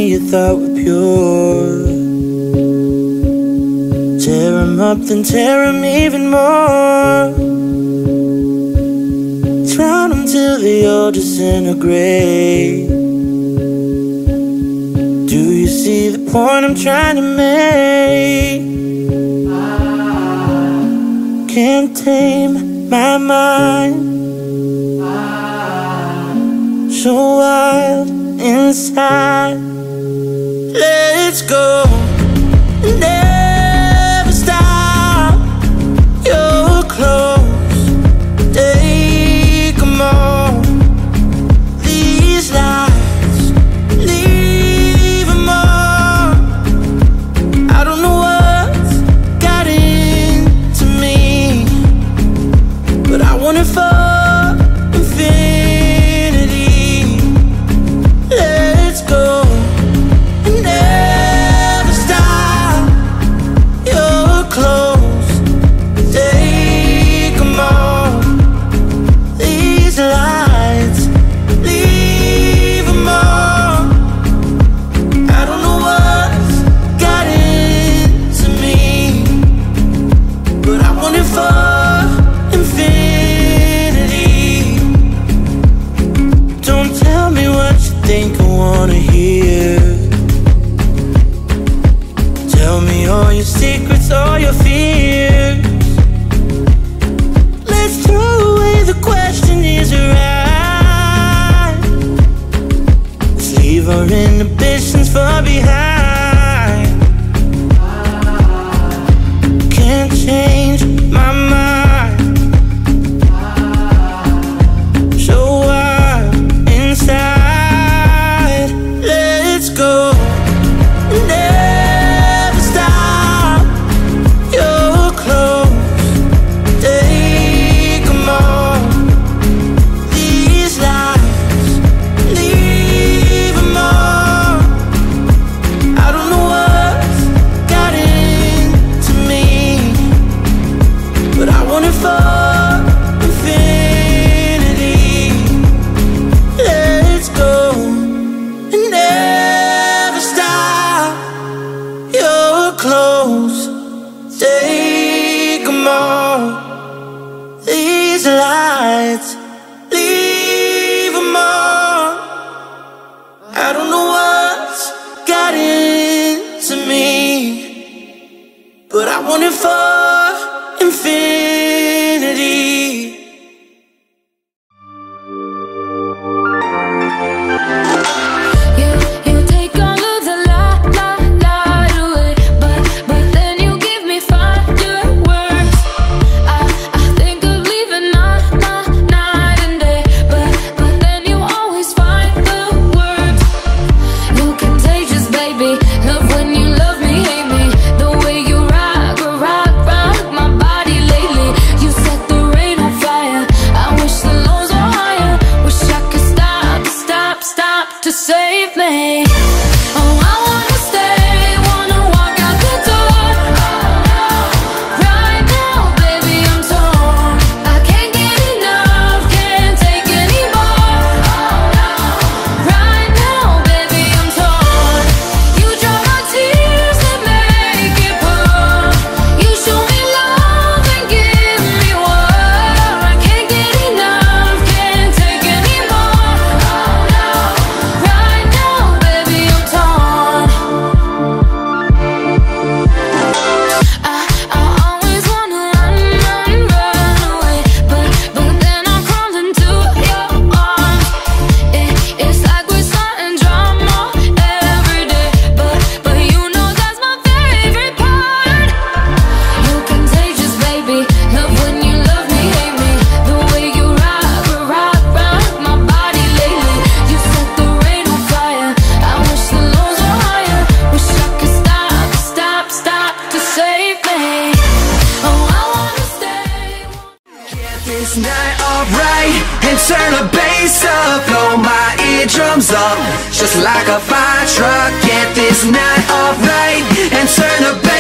me you thought were pure. Tear 'em up, then tear 'em even more. Drown 'em till they all disintegrate. Do you see the point I'm trying to make? Can't tame my mind, so wild inside. Let's go, never stop. You're close, take 'em all. These lights, leave 'em all. I don't know what's got into me, but I want it for infinity. Let's go, never stop. You're close, take 'em all. These lights, leave 'em all. I don't know what's got into me, but I want it for infinity. Don't tell me what you think I wanna hear. Tell me all your secrets, all your fears. Let's throw away the question, is it right? Let's leave our inhibitions far behind. Can't change my mind, so wild inside. Let's go, never stop. You're close, take 'em all. These lights, leave 'em all. I don't know what's got into me, but I want it for infinity. Let's go, never stop. You're close, take 'em all. These lights, leave 'em all. I don't know what's got into me, but I want it for infinity. You take all of the light away, but then you give me fireworks. I think of leaving night and day, but then you always find the words. You're contagious, baby. Love when you love me, hate me. The way you rock my body lately. You set the rain on fire. I wish the lows were higher. Wish I could stop to save me. Oh, I wanna stay, wanna walk out the door. Right now, baby, I'm torn. I can't get enough, can't take anymore. Right now, baby, I'm torn. You dry my tears and make it pour. You show me love and give me war. I can't get enough, can't take anymore. Right now, baby, I'm torn. I always wanna run away, but then I'm crawling to your arms. It's like we're starting drama every day, but you know that's my favorite part. You're contagious, baby. Love when you love me, hate me. The way you rock my body lately. You set the rain on fire. I wish the lows were higher. Wish I could stop to save me. Oh, I wanna stay. Get this night alright and turn the bass up. Blow my eardrums up just like a fire truck. Get this night alright and turn the bass